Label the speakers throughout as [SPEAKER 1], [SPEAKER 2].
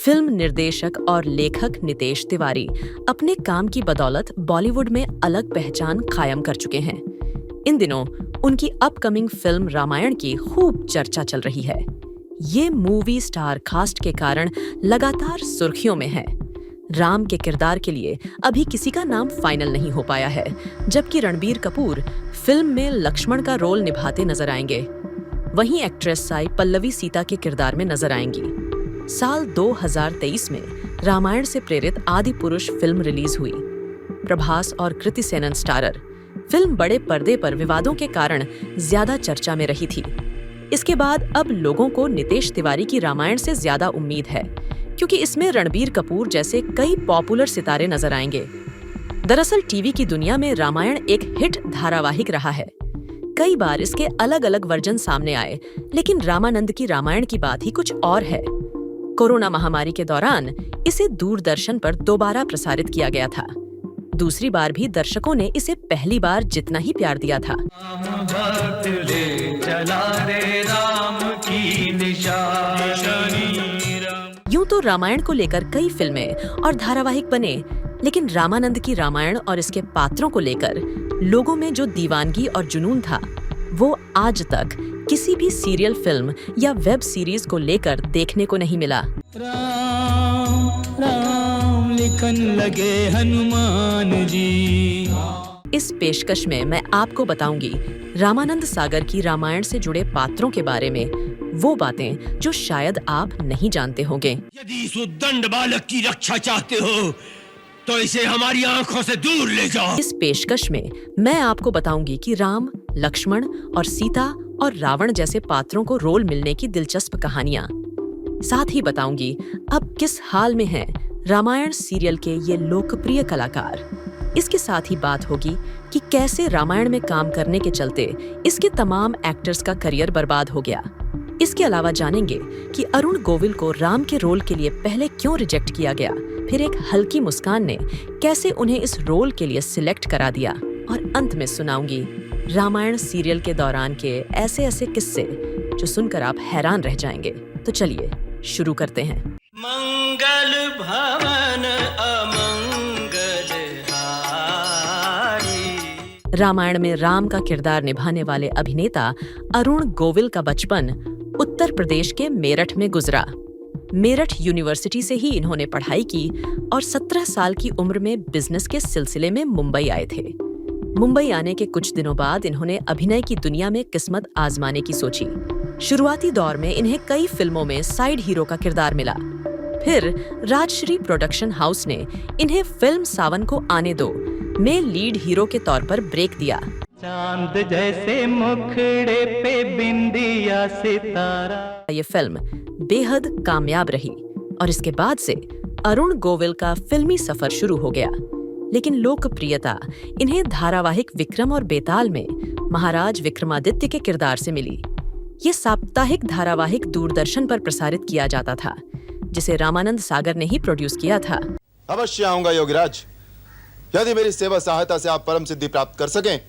[SPEAKER 1] Film निर्देशक और लेखक नितेश तिवारी अपने काम की बदौलत बॉलीवुड में अलग पहचान कायम कर चुके हैं। इन दिनों उनकी अपकमिंग फिल्म रामायण की खूब चर्चा चल रही है। ये मूवी स्टार कास्ट के कारण लगातार सुर्खियों में है। राम के किरदार के लिए अभी किसी का नाम फाइनल नहीं हो पाया है, जबकि रणबीर कपूर फिल्म में लक्ष्मण का रोल निभाते नजर आएंगे। वहीं एक्ट्रेस साई पल्लवी सीता के किरदार में नजर आएंगी। साल 2023 में रामायण से प्रेरित आदि पुरुष फिल्म रिलीज हुई। प्रभास और कृति सेनन स्टारर फिल्म बड़े पर्दे पर विवादों के कारण ज्यादा चर्चा में रही थी। इसके बाद अब लोगों को नितेश तिवारी की रामायण से ज्यादा उम्मीद है, क्योंकि इसमें रणबीर कपूर जैसे कई पॉपुलर सितारे नजर आएंगे। दरअसल टीवी की दुनिया में रामायण एक हिट धारावाहिक रहा है। कई बार इसके अलग अलग वर्जन सामने आए, लेकिन रामानंद की रामायण की बात ही कुछ और है। कोरोना महामारी के दौरान इसे दूरदर्शन पर दोबारा प्रसारित किया गया था। दूसरी बार भी दर्शकों ने इसे पहली बार जितना ही प्यार दिया था। यूं तो रामायण को लेकर कई फिल्में और धारावाहिक बने, लेकिन रामानंद की रामायण और इसके पात्रों को लेकर लोगों में जो दीवानगी और जुनून था, वो आज तक किसी भी सीरियल फिल्म या वेब सीरीज को लेकर देखने को नहीं मिला।
[SPEAKER 2] राम राम लिखन लगे हनुमान जी।
[SPEAKER 1] इस पेशकश में मैं आपको बताऊंगी रामानंद सागर की रामायण से जुड़े पात्रों के बारे में वो बातें जो शायद आप नहीं जानते होंगे।
[SPEAKER 2] यदि इस उद्दंड बालक की रक्षा चाहते हो तो इसे हमारी आंखों से दूर ले जाओ।
[SPEAKER 1] इस पेशकश में मैं आपको बताऊंगी कि राम, लक्ष्मण और सीता और रावण जैसे पात्रों को रोल मिलने की दिलचस्प कहानियां। साथ ही बताऊंगी अब किस हाल में हैं रामायण सीरियल के ये लोकप्रिय कलाकार। इसके साथ ही बात होगी कि कैसे रामायण में काम करने के चलते इसके तमाम एक्टर्स का करियर बर्बाद हो गया। इसके अलावा जानेंगे कि अरुण गोविल को राम के रोल के लिए पहले क्यों रिजेक्ट किया गया, फिर एक हल्की मुस्कान ने कैसे उन्हें इस रोल के लिए सिलेक्ट करा दिया, और अंत में सुनाऊंगी रामायण सीरियल के दौरान के ऐसे ऐसे किस्से जो सुनकर आप हैरान रह जाएंगे। तो चलिए शुरू करते हैं।
[SPEAKER 2] मंगल भवन अमंगल हारी।
[SPEAKER 1] रामायण में राम का किरदार निभाने वाले अभिनेता अरुण गोविल का बचपन उत्तर प्रदेश के मेरठ में गुजरा। मेरठ यूनिवर्सिटी से ही इन्होंने पढ़ाई की और 17 साल की उम्र में बिजनेस के सिलसिले में मुंबई आए थे। मुंबई आने के कुछ दिनों बाद इन्होंने अभिनय की दुनिया में किस्मत आजमाने की सोची। शुरुआती दौर में इन्हें कई फिल्मों में साइड हीरो का किरदार मिला। फिर राजश्री प्रोडक्शन हाउस ने इन्हें फिल्म सावन को आने दो में लीड हीरो के तौर पर ब्रेक दिया।
[SPEAKER 2] चांद जैसे मुखड़े पे बिंदिया सितारा।
[SPEAKER 1] ये फिल्म बेहद कामयाब रही और इसके बाद से अरुण गोविल का फिल्मी सफर शुरू हो गया। लेकिन लोकप्रियता इन्हें धारावाहिक विक्रम और बेताल में महाराज विक्रमादित्य के किरदार से मिली। ये साप्ताहिक धारावाहिक दूरदर्शन पर प्रसारित किया जाता था, जिसे रामानंद सागर ने ही प्रोड्यूस किया था।
[SPEAKER 3] अवश्य आऊंगा योगीराज। यदि मेरी सेवा सहायता से आप परम सिद्धि प्राप्त कर सकें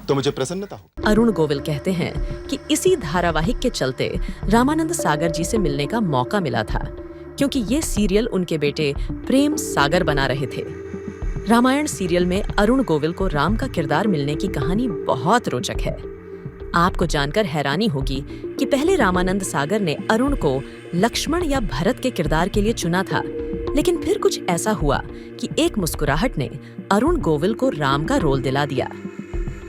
[SPEAKER 3] तो मुझे प्रसन्नता होगी।
[SPEAKER 1] अरुण गोविल कहते हैं कि इसी धारावाहिक के चलते रामानंद सागर जी से मिलने का मौका मिला था, क्योंकि ये सीरियल उनके बेटे प्रेम सागर बना रहे थे। रामायण सीरियल में अरुण गोविल को राम का किरदार मिलने की कहानी बहुत रोचक है। आपको जानकर हैरानी होगी कि पहले रामानंद सागर ने अरुण को लक्ष्मण या भरत के किरदार के लिए चुना था, लेकिन फिर कुछ ऐसा हुआ कि एक मुस्कुराहट ने अरुण गोविल को राम का रोल दिला दिया।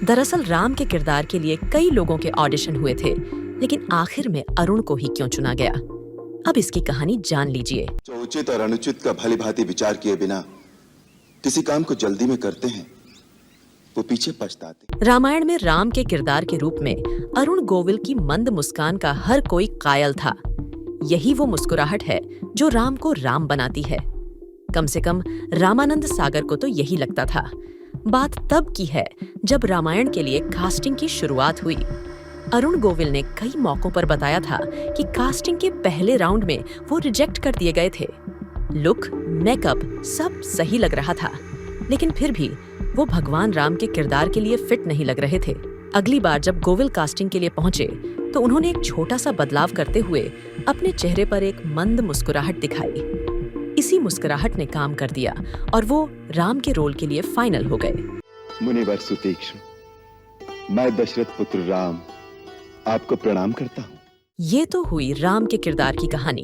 [SPEAKER 1] दरअसल राम के किरदार के लिए कई लोगों के ऑडिशन हुए थे, लेकिन आखिर में अरुण को ही क्यों चुना गया, अब इसकी कहानी जान लीजिए।
[SPEAKER 3] जो उचित और अनुचित का भली भांति विचार किए बिना किसी काम को जल्दी में करते हैं, वो पीछे पछताते।
[SPEAKER 1] रामायण में राम के किरदार के रूप में अरुण गोविल की मंद मुस्कान का हर कोई कायल था। यही वो मुस्कुराहट है जो राम को राम बनाती है। कम से कम रामानंद सागर को तो यही लगता था। बात तब की है जब रामायण के लिए कास्टिंग की शुरुआत हुई। अरुण गोविल ने कई मौकों पर बताया था कि कास्टिंग के पहले राउंड में वो रिजेक्ट कर दिए गए थे। लुक, मेकअप सब सही लग रहा था, लेकिन फिर भी वो भगवान राम के किरदार के लिए फिट नहीं लग रहे थे। अगली बार जब गोविल कास्टिंग के लिए पहुंचे तो उन्होंने एक छोटा सा बदलाव करते हुए अपने चेहरे पर एक मंद मुस्कुराहट दिखाई। इसी मुस्कुराहट ने काम कर दिया और वो राम के रोल के लिए फाइनल हो गए।
[SPEAKER 4] मुनिवर सुतीक्ष्ण, मैं दशरथ पुत्र राम आपको प्रणाम करता हूँ।
[SPEAKER 1] ये तो हुई राम के किरदार की कहानी।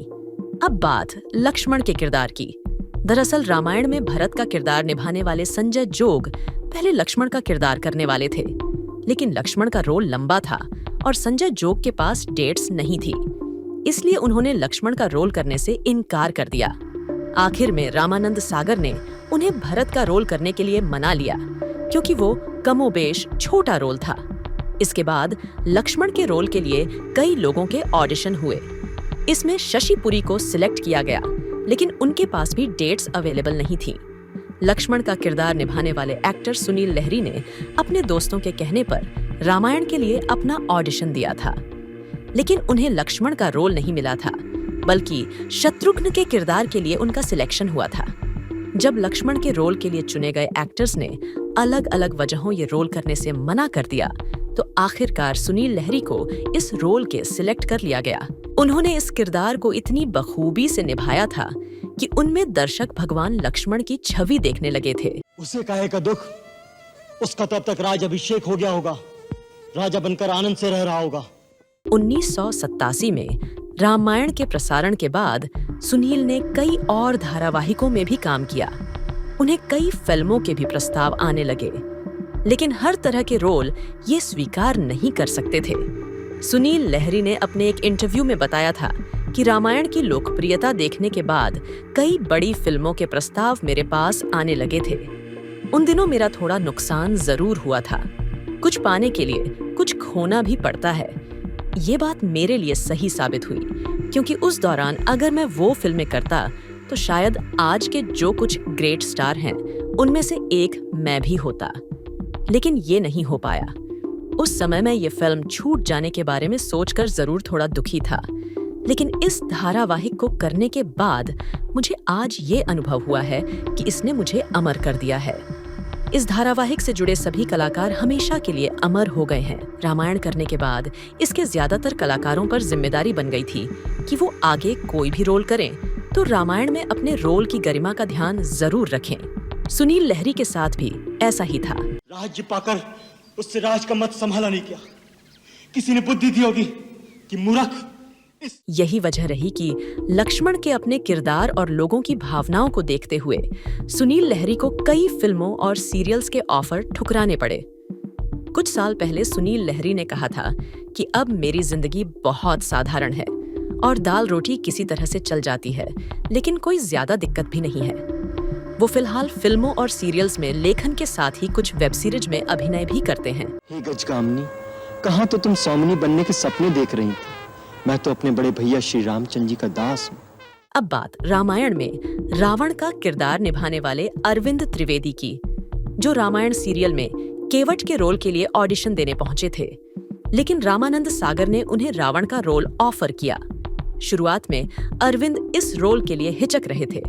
[SPEAKER 1] अब बात लक्ष्मण के किरदार की। दरअसल रामायण में भरत का किरदार निभाने वाले संजय जोग पहले लक्ष्मण का किरदार करने वाले थे, लेकिन लक्ष्मण का रोल लंबा था और संजय जोग के पास डेट्स नहीं थी, इसलिए उन्होंने लक्ष्मण का रोल करने से इनकार कर दिया। आखिर में रामानंद सागर ने उन्हें भरत का रोल करने के लिए मना लिया, क्योंकि वो कमोबेश छोटा रोल था। इसके बाद लक्ष्मण के रोल के लिए कई लोगों के ऑडिशन हुए। इसमें शशि पुरी को सिलेक्ट किया गया, लेकिन उनके पास भी डेट्स अवेलेबल नहीं थी। लक्ष्मण का किरदार निभाने वाले एक्टर सुनील लहरी ने अपने दोस्तों के कहने पर रामायण के लिए अपना ऑडिशन दिया था, लेकिन उन्हें लक्ष्मण का रोल नहीं मिला था, बल्कि शत्रुघ्न के किरदार के लिए उनका सिलेक्शन हुआ था। जब लक्ष्मण के रोल के लिए चुने गए एक्टर्स ने अलग अलग वजहों ये रोल करने से मना कर दिया, तो आखिरकार सुनील लहरी को इस रोल के सिलेक्ट कर लिया गया। उन्होंने इस किरदार को इतनी बखूबी से निभाया था कि उनमें दर्शक भगवान लक्ष्मण की छवि देखने लगे थे।
[SPEAKER 5] उसे काहे का दुख, उसका तब तक राज अभिषेक हो गया होगा, राजा बनकर आनंद से रह रहा होगा।
[SPEAKER 1] 1987 में रामायण के प्रसारण के बाद सुनील ने कई और धारावाहिकों में भी काम किया। उन्हें कई फिल्मों के भी प्रस्ताव आने लगे, लेकिन हर तरह के रोल ये स्वीकार नहीं कर सकते थे। सुनील लहरी ने अपने एक इंटरव्यू में बताया था कि रामायण की लोकप्रियता देखने के बाद कई बड़ी फिल्मों के प्रस्ताव मेरे पास आने लगे थे। उन दिनों मेरा थोड़ा नुकसान जरूर हुआ था। कुछ पाने के लिए कुछ खोना भी पड़ता है। ये बात मेरे लिए सही साबित हुई, क्योंकि उस दौरान अगर मैं वो फिल्में करता तो शायद आज के जो कुछ ग्रेट स्टार हैं उनमें से एक मैं भी होता, लेकिन ये नहीं हो पाया। उस समय मैं ये फिल्म छूट जाने के बारे में सोचकर जरूर थोड़ा दुखी था, लेकिन इस धारावाहिक को करने के बाद मुझे आज ये अनुभव हुआ है कि इसने मुझे अमर कर दिया है। इस धारावाहिक से जुड़े सभी कलाकार हमेशा के लिए अमर हो गए हैं। रामायण करने के बाद इसके ज्यादातर कलाकारों पर जिम्मेदारी बन गई थी कि वो आगे कोई भी रोल करें तो रामायण में अपने रोल की गरिमा का ध्यान जरूर रखें। सुनील लहरी के साथ भी ऐसा ही था।
[SPEAKER 5] राज्य पाकर उससे राज का मत संभाला नहीं किया। किसी ने बुद्धि दी होगी कि मूर्ख।
[SPEAKER 1] यही वजह रही कि लक्ष्मण के अपने किरदार और लोगों की भावनाओं को देखते हुए सुनील लहरी को कई फिल्मों और सीरियल्स के ऑफर ठुकराने पड़े। कुछ साल पहले सुनील लहरी ने कहा था कि अब मेरी जिंदगी बहुत साधारण है और दाल रोटी किसी तरह से चल जाती है, लेकिन कोई ज्यादा दिक्कत भी नहीं है। वो फिलहाल फिल्मों और सीरियल्स में लेखन के साथ ही कुछ वेब सीरीज में अभिनय भी करते हैं।
[SPEAKER 5] हे गजगामिनी, कहाँ तो तुम सौमनी बनने के सपने देख रही थी। मैं तो अपने बड़े भैया श्री रामचंद्र जी का दास हूँ।
[SPEAKER 1] अब बात रामायण में रावण का किरदार निभाने वाले अरविंद त्रिवेदी की, जो रामायण सीरियल में केवट के रोल के लिए ऑडिशन देने पहुंचे थे, लेकिन रामानंद सागर ने उन्हें रावण का रोल ऑफर किया। शुरुआत में अरविंद इस रोल के लिए हिचक रहे थे,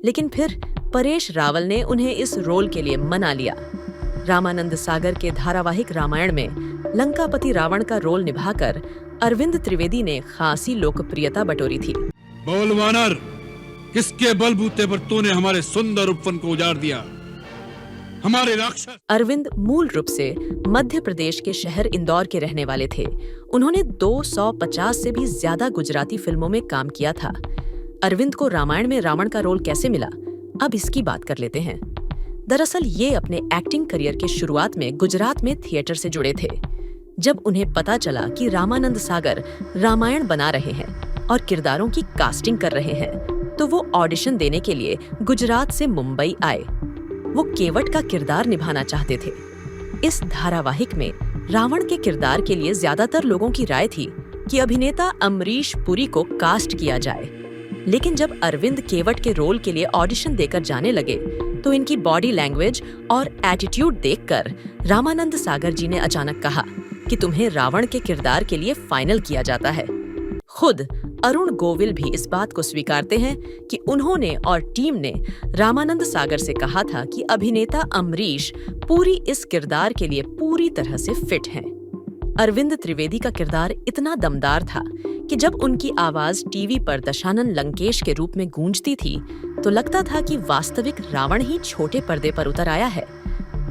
[SPEAKER 1] लेकिन फिर परेश रावल ने उन्हें इस रोल के लिए मना लिया। रामानंद सागर के धारावाहिक रामायण में लंकापति रावण का रोल निभाकर अरविंद त्रिवेदी ने खासी लोकप्रियता बटोरी थी।
[SPEAKER 6] बोल वानर, किसके बलबूते पर तूने हमारे सुंदर उपवन को उजाड़ दिया? हमारे राक्षस।
[SPEAKER 1] अरविंद मूल रूप से मध्य प्रदेश के शहर इंदौर के रहने वाले थे। उन्होंने 250 से भी ज्यादा गुजराती फिल्मों में काम किया था। अरविंद को रामायण में रावण का रोल कैसे मिला, अब इसकी बात कर लेते हैं। दरअसल ये अपने एक्टिंग करियर के शुरुआत में गुजरात में थिएटर से जुड़े थे। जब उन्हें पता चला कि रामानंद सागर रामायण बना रहे हैं और किरदारों की कास्टिंग कर रहे हैं, तो वो ऑडिशन देने के लिए गुजरात से मुंबई आए। वो केवट का किरदार निभाना चाहते थे। इस धारावाहिक में रावण के किरदार के लिए ज्यादातर लोगों की राय थी कि अभिनेता अमरीश पुरी को कास्ट किया जाए, लेकिन जब अरविंद केवट के रोल के लिए ऑडिशन देकर जाने लगे तो इनकी बॉडी लैंग्वेज और एटीट्यूड देखकर रामानंद सागर जी ने अचानक कहा कि तुम्हें रावण के किरदार के लिए फाइनल किया जाता है। खुद अरुण गोविल भी इस बात को स्वीकारते हैं कि उन्होंने और टीम ने रामानंद सागर से कहा था कि अभिनेता अमरीश पुरी इस किरदार के लिए पूरी तरह से फिट हैं। अरविंद त्रिवेदी का किरदार इतना दमदार था कि जब उनकी आवाज टीवी पर दशानन लंकेश के रूप में गूंजती थी तो लगता था कि वास्तविक रावण ही छोटे पर्दे पर उतर आया है।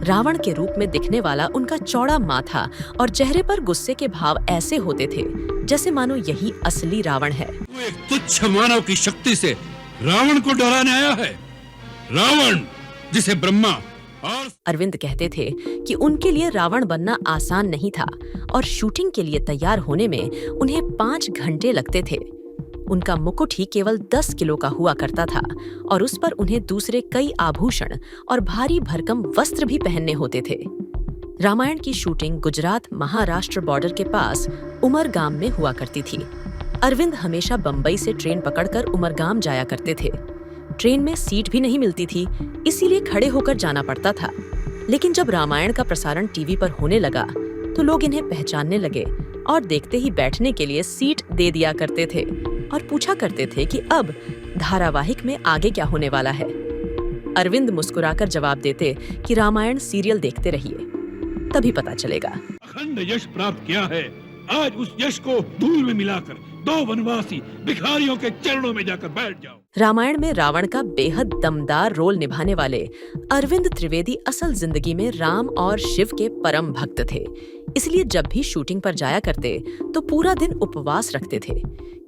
[SPEAKER 1] रावण के रूप में दिखने वाला उनका चौड़ा माथा और चेहरे पर गुस्से के भाव ऐसे होते थे जैसे मानो यही असली रावण है।
[SPEAKER 6] वो एक तुच्छ मानव की शक्ति से रावण को डराने आया है। रावण जिसे ब्रह्मा और
[SPEAKER 1] अरविंद कहते थे कि उनके लिए रावण बनना आसान नहीं था और शूटिंग के लिए तैयार होने में उन्हें 5 घंटे लगते थे। उनका मुकुट ही केवल 10 किलो का हुआ करता था और उस पर उन्हें दूसरे कई आभूषण और भारी भरकम वस्त्र भी पहनने होते थे। रामायण की शूटिंग गुजरात महाराष्ट्र बॉर्डर के पास उमरगाम में हुआ करती थी। अरविंद हमेशा बंबई से ट्रेन पकड़कर उमरगाम जाया करते थे। ट्रेन में सीट भी नहीं मिलती थी, इसीलिए खड़े होकर जाना पड़ता था। लेकिन जब रामायण का प्रसारण टीवी पर होने लगा तो लोग इन्हें पहचानने लगे और देखते ही बैठने के लिए सीट दे दिया करते थे और पूछा करते थे कि अब धारावाहिक में आगे क्या होने वाला है। अरविंद मुस्कुराकर जवाब देते कि रामायण सीरियल देखते रहिए, तभी पता चलेगा।
[SPEAKER 6] अखंड यश प्राप्त किया है। आज उस यश को धूल में मिलाकर 2 वनवासी भिखारियों के चरणों में जाकर बैठ जाओ।
[SPEAKER 1] रामायण में रावण का बेहद दमदार रोल निभाने वाले अरविंद त्रिवेदी असल जिंदगी में राम और शिव के परम भक्त थे। इसलिए जब भी शूटिंग पर जाया करते तो पूरा दिन उपवास रखते थे,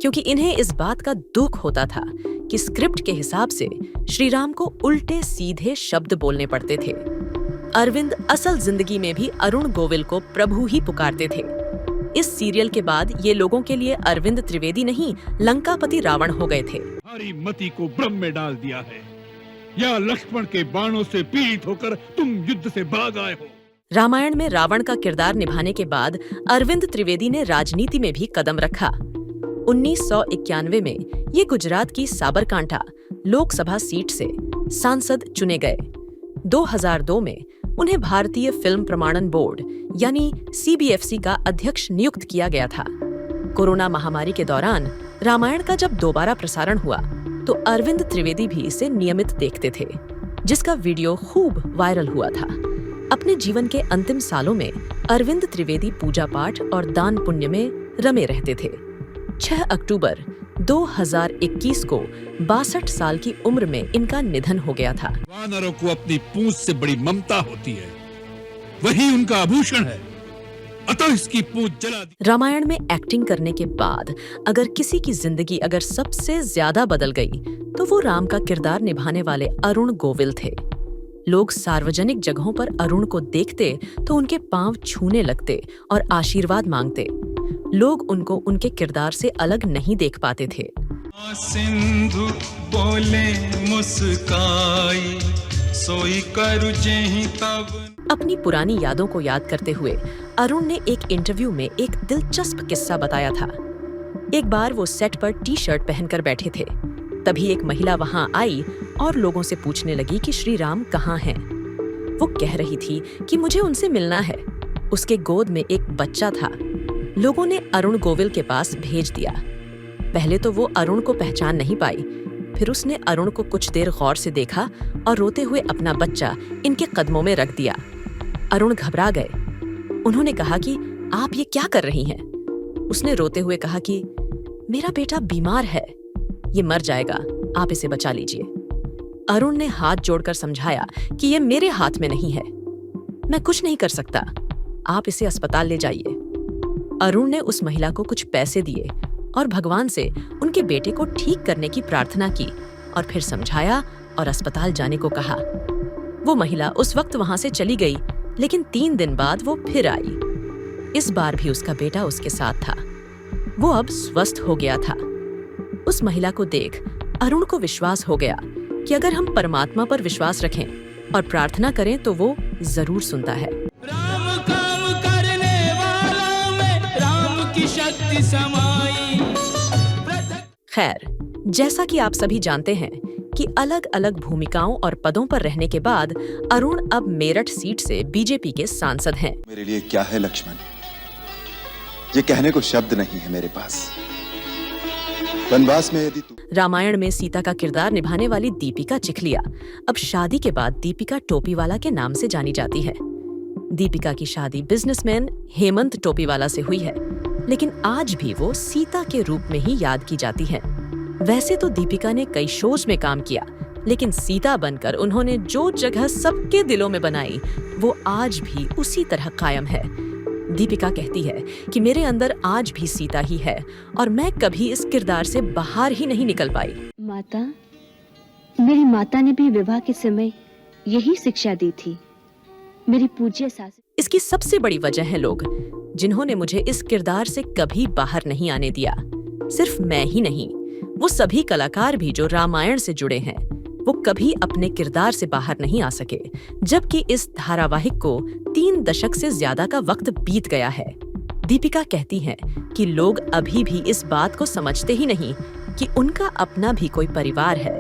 [SPEAKER 1] क्योंकि इन्हें इस बात का दुख होता था कि स्क्रिप्ट के हिसाब से श्री राम को उल्टे सीधे शब्द बोलने पड़ते थे। अरविंद असल जिंदगी में भी अरुण गोविल को प्रभु ही पुकारते थे। इस सीरियल के बाद ये लोगों के लिए अरविंद त्रिवेदी नहीं, लंकापति रावण हो गए थे।
[SPEAKER 6] हमारी मति को भ्रम में डाल दिया है, या लक्ष्मण के बाणों से पीड़ित होकर तुम युद्ध से भाग आए हो।
[SPEAKER 1] रामायण में रावण का किरदार निभाने के बाद अरविंद त्रिवेदी ने राजनीति में भी कदम रखा। 1991 में ये गुजरात की साबरकांठा लोकसभा सीट से सांसद चुने गए। 2002 में उन्हें भारतीय फिल्म प्रमाणन बोर्ड यानी CBFC का अध्यक्ष नियुक्त किया गया था। कोरोना महामारी के दौरान रामायण का जब दोबारा प्रसारण हुआ तो अरविंद त्रिवेदी भी इसे नियमित देखते थे, जिसका वीडियो खूब वायरल हुआ था। अपने जीवन के अंतिम सालों में अरविंद त्रिवेदी पूजा पाठ और दान पुण्य में रमे रहते थे। 6 अक्टूबर 2021 को 62 साल की उम्र में इनका निधन हो गया था।
[SPEAKER 6] वानरों को अपनी पूंछ से बड़ी ममता होती है, वही उनका आभूषण है, अतः इसकी पूंछ जला दी।
[SPEAKER 1] रामायण में एक्टिंग करने के बाद अगर किसी की जिंदगी अगर सबसे ज्यादा बदल गई तो वो राम का किरदार निभाने वाले अरुण गोविल थे। लोग सार्वजनिक जगहों पर अरुण को देखते तो उनके पांव छूने लगते और आशीर्वाद मांगते। लोग उनको उनके किरदार से अलग नहीं देख पाते थे।
[SPEAKER 7] सिंधु बोले मुस्काई सोई करू जेहि तब।
[SPEAKER 1] अपनी पुरानी यादों को याद करते हुए अरुण ने एक इंटरव्यू में एक दिलचस्प किस्सा बताया था। एक बार वो सेट पर टी-शर्ट पहनकर बैठे थे, तभी एक महिला वहां आई और लोगों से पूछने लगी कि श्री राम कहाँ हैं। वो कह रही थी कि मुझे उनसे मिलना है। उसके गोद में एक बच्चा था। लोगों ने अरुण गोविल के पास भेज दिया। पहले तो वो अरुण को पहचान नहीं पाई, फिर उसने अरुण को कुछ देर गौर से देखा और रोते हुए अपना बच्चा इनके कदमों में रख दिया। अरुण घबरा गए। उन्होंने कहा कि आप ये क्या कर रही हैं? उसने रोते हुए कहा कि मेरा बेटा बीमार है, ये मर जाएगा, आप इसे बचा लीजिए। अरुण ने हाथ जोड़कर समझाया कि ये मेरे हाथ में नहीं है, मैं कुछ नहीं कर सकता, आप इसे अस्पताल ले जाइए। अरुण ने उस महिला को कुछ पैसे दिए और भगवान से उनके बेटे को ठीक करने की प्रार्थना की और फिर समझाया और अस्पताल जाने को कहा। वो महिला उस वक्त वहां से चली गई, लेकिन 3 दिन बाद वो फिर आई। इस बार भी उसका बेटा उसके साथ था। वो अब स्वस्थ हो गया था। उस महिला को देख अरुण को विश्वास हो गया कि अगर हम परमात्मा पर विश्वास रखें और प्रार्थना करें तो वो जरूर सुनता है।
[SPEAKER 7] राम काम करने वालों में राम की शक्ति समाई।
[SPEAKER 1] खैर, जैसा कि आप सभी जानते हैं कि अलग अलग भूमिकाओं और पदों पर रहने के बाद अरुण अब मेरठ सीट से बीजेपी के सांसद हैं।
[SPEAKER 4] मेरे लिए क्या है लक्ष्मण, ये कहने को शब्द नहीं है मेरे पास। वनवास में यदि तू
[SPEAKER 1] रामायण में सीता का किरदार निभाने वाली दीपिका चिखलिया अब शादी के बाद दीपिका टोपीवाला के नाम से जानी जाती है। दीपिका की शादी बिजनेसमैन हेमंत टोपीवाला से हुई है, लेकिन आज भी वो सीता के रूप में ही याद की जाती हैं। वैसे तो दीपिका ने कई शोज में काम किया, लेकिन सीता बनकर उन्होंने जो जगह सबके दिलों में बनाई वो आज भी उसी तरह कायम है। दीपिका कहती है कि मेरे अंदर आज भी सीता ही है और मैं कभी इस किरदार से बाहर ही नहीं निकल पाई।
[SPEAKER 8] माता, मेरी माता ने भी विवाह के समय यही शिक्षा दी थी। मेरी पूज्य सास।
[SPEAKER 1] इसकी सबसे बड़ी वजह है लोग, जिन्होंने मुझे इस किरदार से कभी बाहर नहीं आने दिया। सिर्फ मैं ही नहीं, वो सभी कलाकार भी जो रामायण से जुड़े हैं, वो कभी अपने किरदार से बाहर नहीं आ सके, जबकि इस धारावाहिक को 3 दशक से ज्यादा का वक्त बीत गया है। दीपिका कहती हैं कि लोग अभी भी इस बात को समझते ही नहीं कि उनका अपना भी कोई परिवार है।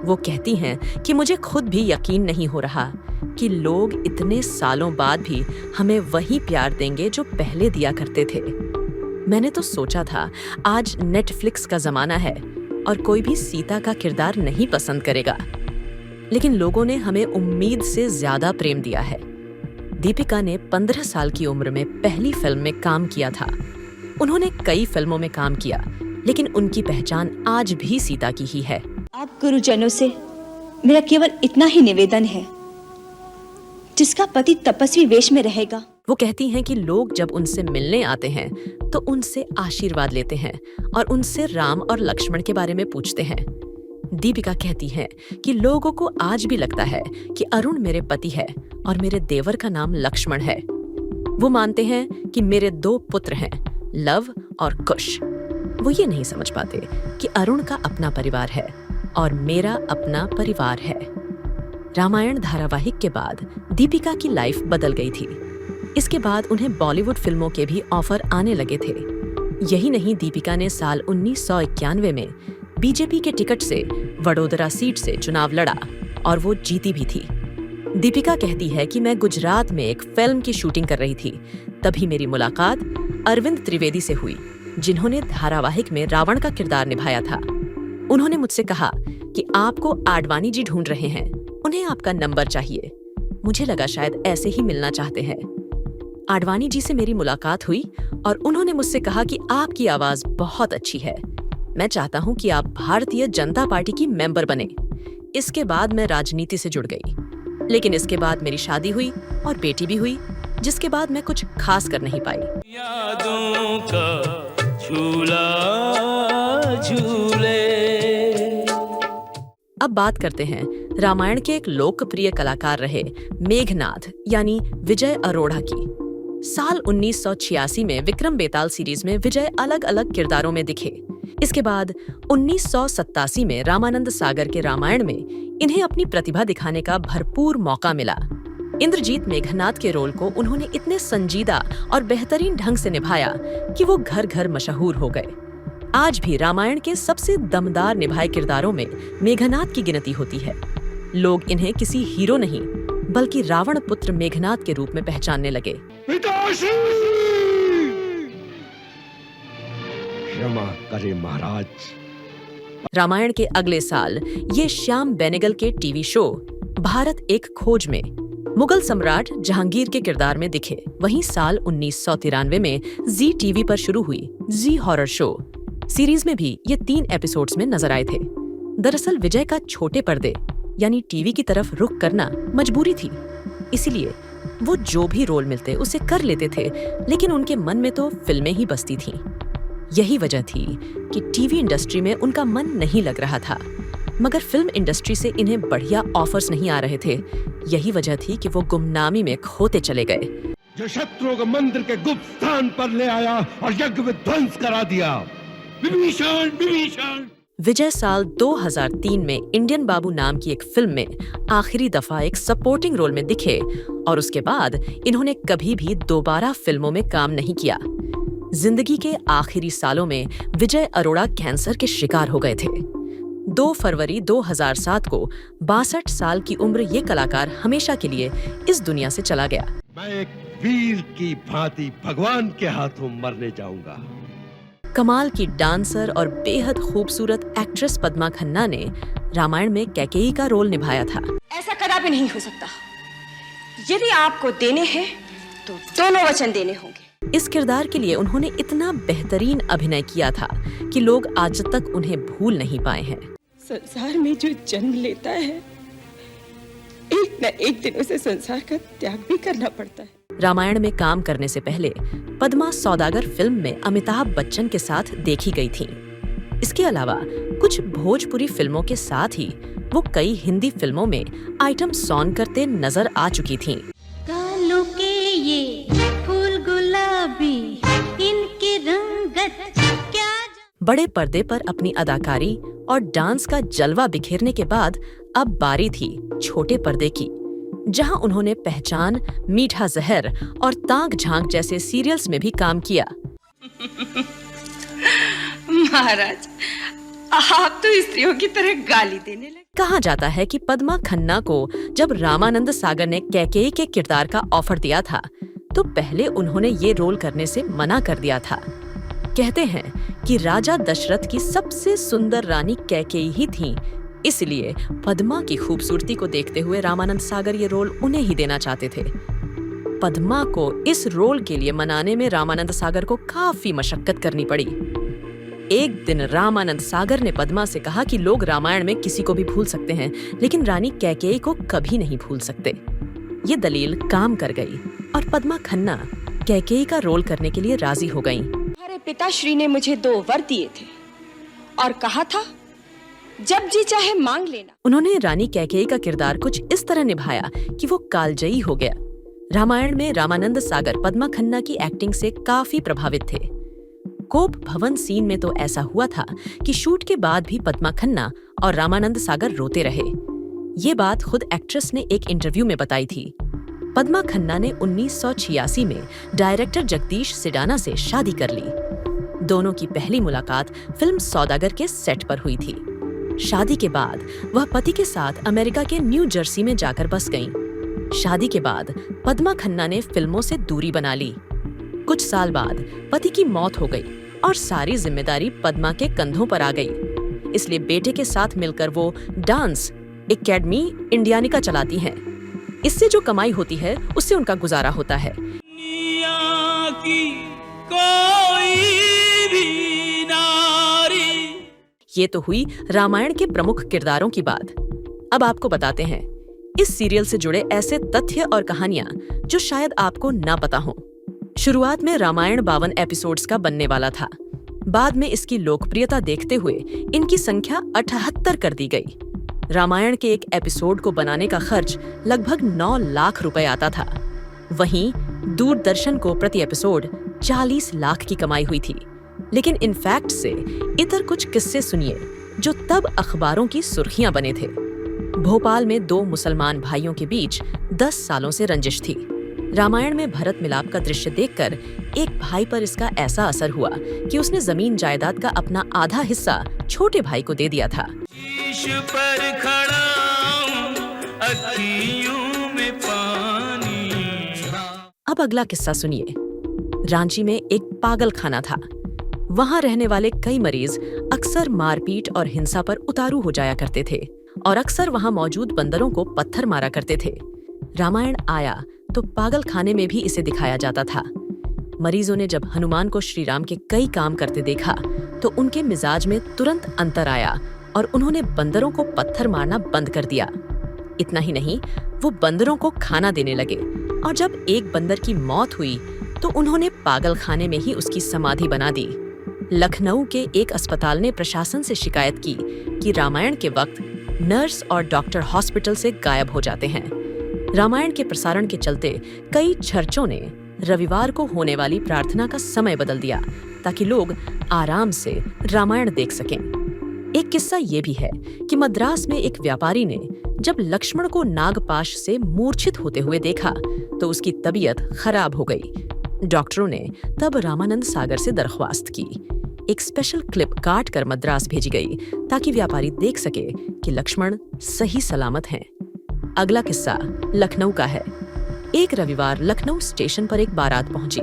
[SPEAKER 1] वो कहती हैं कि मुझे खुद भी यकीन नहीं हो रहा कि लोग इतने सालों बाद भी हमें वही प्यार देंगे जो पहले दिया करते थे। मैंने तो सोचा था आज नेटफ्लिक्स का जमाना है और कोई भी सीता का किरदार नहीं पसंद करेगा, लेकिन लोगों ने हमें उम्मीद से ज्यादा प्रेम दिया है। दीपिका ने 15 साल की उम्र में पहली फिल्म में काम किया था। उन्होंने कई फिल्मों में काम किया, लेकिन उनकी पहचान आज भी सीता की ही है।
[SPEAKER 9] आप गुरुजनों से मेरा केवल इतना ही निवेदन है, जिसका पति तपस्वी वेश में रहेगा।
[SPEAKER 1] वो कहती हैं कि लोग जब उनसे मिलने आते हैं तो उनसे आशीर्वाद लेते हैं और उनसे राम और लक्ष्मण के बारे में पूछते हैं। दीपिका कहती हैं कि लोगों को आज भी लगता है कि अरुण मेरे पति है और मेरे देवर का नाम लक्ष्मण है। वो मानते हैं कि मेरे 2 पुत्र हैं, लव और कुश। वो ये नहीं समझ पाते कि अरुण का अपना परिवार है और मेरा अपना परिवार है। रामायण धारावाहिक के बाद दीपिका की लाइफ बदल गई थी। इसके बाद उन्हें बॉलीवुड फिल्मों के भी ऑफर आने लगे थे। यही नहीं, दीपिका ने साल 1991 में बीजेपी के टिकट से वडोदरा सीट से चुनाव लड़ा और वो जीती भी थी। दीपिका कहती है कि मैं गुजरात में एक फिल्म की शूटिंग कर रही थी, तभी मेरी मुलाकात अरविंद त्रिवेदी से हुई, जिन्होंने धारावाहिक में रावण का किरदार निभाया था। उन्होंने मुझसे कहा कि आपको आडवाणी जी ढूंढ रहे हैं, उन्हें आपका नंबर चाहिए। मुझे लगा शायद ऐसे ही मिलना चाहते हैं। आडवाणी जी से मेरी मुलाकात हुई और उन्होंने मुझसे कहा कि आपकी आवाज बहुत अच्छी है, मैं चाहता हूं कि आप भारतीय जनता पार्टी की मेंबर बने। इसके बाद मैं राजनीति से जुड़ गई, लेकिन इसके बाद मेरी शादी हुई और बेटी भी हुई, जिसके बाद मैं कुछ खास कर नहीं पाई।
[SPEAKER 7] यादों का झूला झूले।
[SPEAKER 1] अब बात करते हैं रामायण के एक लोकप्रिय कलाकार रहे मेघनाथ यानी विजय अरोड़ा की। साल 1986 में विक्रम बेताल सीरीज में विजय अलग अलग किरदारों में दिखे। इसके बाद 1987 में रामानंद सागर के रामायण में इन्हें अपनी प्रतिभा दिखाने का भरपूर मौका मिला। इंद्रजीत मेघनाथ के रोल को उन्होंने इतने संजीदा और बेहतरीन ढंग से निभाया कि वो घर घर मशहूर हो गए। आज भी रामायण के सबसे दमदार निभाए किरदारों में मेघनाथ की गिनती होती है। लोग इन्हें किसी हीरो नहीं बल्कि रावण पुत्र मेघनाथ के रूप में पहचानने लगे।
[SPEAKER 2] क्षमा करे महाराज।
[SPEAKER 1] रामायण के अगले साल ये श्याम बेनेगल के टीवी शो भारत एक खोज में मुगल सम्राट जहांगीर के किरदार में दिखे। वहीं साल 1993 में जी टीवी पर शुरू हुई जी हॉरर शो सीरीज में भी ये 3 एपिसोड्स में नजर आए थे। दरअसल विजय का छोटे पर्दे यानी टीवी की तरफ रुख करना मजबूरी थी, इसीलिए वो जो भी रोल मिलते उसे कर लेते थे, लेकिन उनके मन में तो फिल्में ही बसती थीं। यही वजह थी कि टीवी इंडस्ट्री में उनका मन नहीं लग रहा था, मगर फिल्म इंडस्ट्री से इन्हें बढ़िया ऑफर्स नहीं आ रहे थे। यही वजह थी कि वो गुमनामी में खोते चले गए।
[SPEAKER 2] जो शत्रुओं को मंदिर के गुप्त स्थान पर ले आया और यज्ञ विध्वंस करा दिया, विभीषण विभीषण।
[SPEAKER 1] विजय साल 2003 में इंडियन बाबू नाम की एक फिल्म में आखिरी दफा एक सपोर्टिंग रोल में दिखे और उसके बाद इन्होंने कभी भी दोबारा फिल्मों में काम नहीं किया। जिंदगी के आखिरी सालों में विजय अरोड़ा कैंसर के शिकार हो गए थे। 2 फरवरी 2007 को 62 साल की उम्र ये कलाकार हमेशा के लिए इस दुनिया से चला गया।
[SPEAKER 2] मैं एक वीर की भांति भगवान के हाथों मरने जाऊंगा।
[SPEAKER 1] कमाल की डांसर और बेहद खूबसूरत एक्ट्रेस पद्मा खन्ना ने रामायण में कैकेयी का रोल निभाया था।
[SPEAKER 9] ऐसा कदापि नहीं हो सकता। यदि आपको देने हैं तो दोनों वचन देने होंगे।
[SPEAKER 1] इस किरदार के लिए उन्होंने इतना बेहतरीन अभिनय किया था कि लोग आज तक उन्हें भूल नहीं पाए हैं।
[SPEAKER 10] संसार में जो जन्म लेता है, एक न एक दिन उसे संसार का त्याग भी करना पड़ता है।
[SPEAKER 1] रामायण में काम करने से पहले पद्मा सौदागर फिल्म में अमिताभ बच्चन के साथ देखी गई थीं। इसके अलावा कुछ भोजपुरी फिल्मों के साथ ही वो कई हिंदी फिल्मों में आइटम सॉन्ग करते नजर आ चुकी थीं।
[SPEAKER 11] कालों के ये फूल गुलाबी, इनकी रंगत क्या।
[SPEAKER 1] बड़े पर्दे पर अपनी अदाकारी और डांस का जलवा बिखेरने के बाद अब बारी थी छोटे पर्दे की, जहां उन्होंने पहचान, मीठा जहर और ताक झांक जैसे सीरियल्स में भी काम किया।
[SPEAKER 10] महाराज, आप तो स्त्रियों की तरह गाली देने लगे।
[SPEAKER 1] कहा जाता है कि पद्मा खन्ना को जब रामानंद सागर ने कैकेयी के किरदार का ऑफर दिया था, तो पहले उन्होंने ये रोल करने से मना कर दिया था। कहते हैं कि राजा दशरथ की सबसे सुंदर रानी कैकेयी ही थीं, इसलिए पद्मा की खूबसूरती को देखते हुए रामानंद सागर ये रोल उन्हें ही देना चाहते थे। पद्मा को इस रोल के लिए मनाने में रामानंद सागर को काफी मशक्कत करनी पड़ी। एक दिन रामानंद सागर ने पद्मा से कहा कि लोग रामायण में किसी को भी भूल सकते हैं, लेकिन रानी कैकेयी को कभी नहीं भूल सकते। ये दलील काम कर गई और पद्मा खन्ना कैकेयी का रोल करने के लिए राजी हो गईं।
[SPEAKER 10] हमारे पिताश्री ने मुझे 2 वर दिए थे और कहा था, जब जी चाहे मांग लेना।
[SPEAKER 1] उन्होंने रानी कैकेयी का किरदार कुछ इस तरह निभाया कि वो कालजयी हो गया। रामायण में रामानंद सागर पद्मा खन्ना की एक्टिंग से काफी प्रभावित थे। कोप भवन सीन में तो ऐसा हुआ था कि शूट के बाद भी पद्मा खन्ना और रामानंद सागर रोते रहे। ये बात खुद एक्ट्रेस ने एक इंटरव्यू में बताई थी। पद्मा खन्ना ने 1986 में डायरेक्टर जगदीश सिडाना से शादी कर ली। दोनों की पहली मुलाकात फिल्म सौदागर के सेट पर हुई थी। शादी के बाद वह पति के साथ अमेरिका के न्यू जर्सी में जाकर बस गईं। शादी के बाद पद्मा खन्ना ने फिल्मों से दूरी बना ली। कुछ साल बाद पति की मौत हो गई और सारी जिम्मेदारी पद्मा के कंधों पर आ गई। इसलिए बेटे के साथ मिलकर वो डांस एकेडमी इंडियानिका चलाती हैं। इससे जो कमाई होती है उससे उनका गुजारा होता है। ये तो हुई रामायण के प्रमुख किरदारों की बात। अब आपको बताते हैं इस सीरियल से जुड़े ऐसे तथ्य और कहानियां जो शायद आपको ना पता हो। शुरुआत में रामायण 52 एपिसोड्स का बनने वाला था। बाद में इसकी लोकप्रियता देखते हुए इनकी संख्या 78 कर दी गई। रामायण के एक एपिसोड को बनाने का खर्च लगभग 9 लाख रुपए आता था। वहीं दूरदर्शन को प्रति एपिसोड 40 लाख की कमाई हुई थी। लेकिन इनफैक्ट से इतर कुछ किस्से सुनिए जो तब अखबारों की सुर्खियां बने थे। भोपाल में 2 मुसलमान भाइयों के बीच 10 सालों से रंजिश थी। रामायण में भरत मिलाप का दृश्य देखकर एक भाई पर इसका ऐसा असर हुआ कि उसने जमीन जायदाद का अपना आधा हिस्सा छोटे भाई को दे दिया था।
[SPEAKER 7] पर खड़ा अखियों में पानी।
[SPEAKER 1] अब अगला किस्सा सुनिए। रांची में एक पागल खाना था। वहां रहने वाले कई मरीज अक्सर मारपीट और हिंसा पर उतारू हो जाया करते थे और अक्सर वहां मौजूद बंदरों को पत्थर मारा करते थे। रामायण आया तो पागल खाने में भी इसे दिखाया जाता था। मरीजों ने जब हनुमान को श्री राम के कई काम करते देखा तो उनके मिजाज में तुरंत अंतर आया और उन्होंने बंदरों को पत्थर मारना बंद कर दिया। इतना ही नहीं, वो बंदरों को खाना देने लगे और जब एक बंदर की मौत हुई तो उन्होंने पागल खाने में ही उसकी समाधि बना दी। लखनऊ के एक अस्पताल ने प्रशासन से शिकायत की कि रामायण के वक्त नर्स और डॉक्टर हॉस्पिटल से गायब हो जाते हैं। रामायण के प्रसारण के चलते कई चर्चों ने रविवार को होने वाली प्रार्थना का समय बदल दिया ताकि लोग आराम से रामायण देख सकें। एक किस्सा ये भी है कि मद्रास में एक व्यापारी ने जब लक्ष्मण को नागपाश से मूर्छित होते हुए देखा तो उसकी तबीयत खराब हो गई। डॉक्टरों ने तब रामानंद सागर से दरख्वास्त की। एक स्पेशल क्लिप काट कर मद्रास भेजी गई ताकि व्यापारी देख सके कि लक्ष्मण सही सलामत हैं। अगला किस्सा लखनऊ का है। एक रविवार लखनऊ स्टेशन पर एक बारात पहुंची।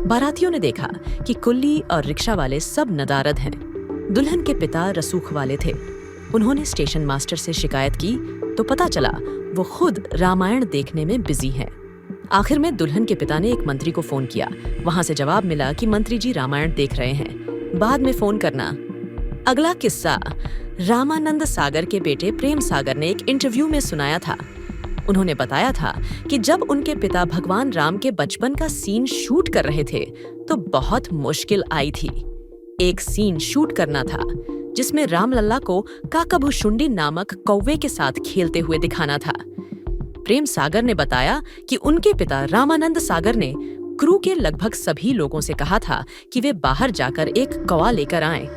[SPEAKER 1] बारातियों ने देखा कि कुल्ली और रिक्शा वाले सब नदारद हैं। दुल्हन के पिता रसूख वाले थे। उन्होंने स्टेशन मास्टर से शिकायत की तो पता चला वो खुद रामायण देखने में बिजी हैं। आखिर में दुल्हन के पिता ने एक मंत्री को फोन किया। वहां से जवाब मिला कि मंत्री जी रामायण देख रहे हैं, बाद में फोन करना। अगला किस्सा रामानंद सागर के बेटे प्रेम सागर ने एक इंटरव्यू में सुनाया था। उन्होंने बताया था कि जब उनके पिता भगवान राम के बचपन का सीन शूट कर रहे थे तो बहुत मुश्किल आई थी। एक सीन शूट करना था जिसमें रामलल्ला को काकाभुशुंडी नामक कौवे के साथ खेलते हुए दिखाना था। प्रेम सागर ने बताया कि उनके पिता रामानंद सागर ने क्रू के लगभग सभी लोगों से कहा था कि वे बाहर जाकर एक कौवा लेकर आएं।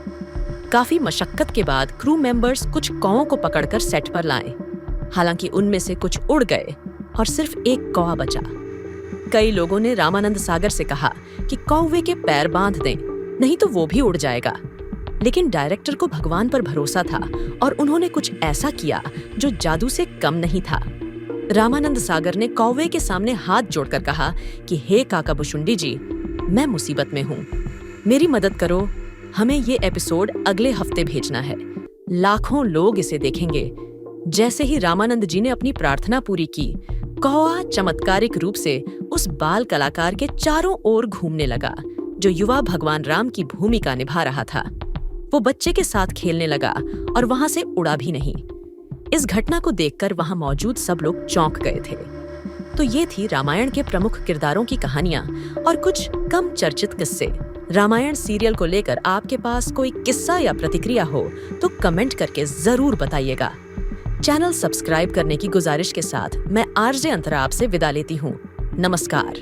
[SPEAKER 1] काफी मशक्कत के बाद क्रू मेंबर्स कुछ कौवों को पकड़कर सेट पर लाए। हालांकि उनमें से कुछ उड़ गए और सिर्फ एक कौवा बचा। कई लोगों ने रामानंद सागर से कहा कि कौवे के पैर बांध दें, नहीं तो वो भी उड़ जाएगा। लेकिन डायरेक्टर को भगवान पर भरोसा था और उन्होंने कुछ ऐसा किया जो जादू से कम नहीं था। रामानंद सागर ने कौवे के सामने हाथ जोड़कर कहा कि हे काकाभुशुंडी जी, मैं मुसीबत में हूँ, मेरी मदद करो। हमें ये एपिसोड अगले हफ्ते भेजना है। लाखों लोग इसे देखेंगे। जैसे ही रामानंद जी ने अपनी प्रार्थना पूरी की, कौवा चमत्कारिक रूप से उस बाल कलाकार के चारों ओर घूमने लगा जो युवा भगवान राम की भूमिका निभा रहा था। वो बच्चे के साथ खेलने लगा और वहां से उड़ा भी नहीं। इस घटना को देखकर वहां मौजूद सब लोग चौंक गए थे। तो ये थी रामायण के प्रमुख किरदारों की कहानियां और कुछ कम चर्चित किस्से। रामायण सीरियल को लेकर आपके पास कोई किस्सा या प्रतिक्रिया हो तो कमेंट करके जरूर बताइएगा। चैनल सब्सक्राइब करने की गुजारिश के साथ मैं आरजे अंतरा आपसे विदा लेती हूँ। नमस्कार।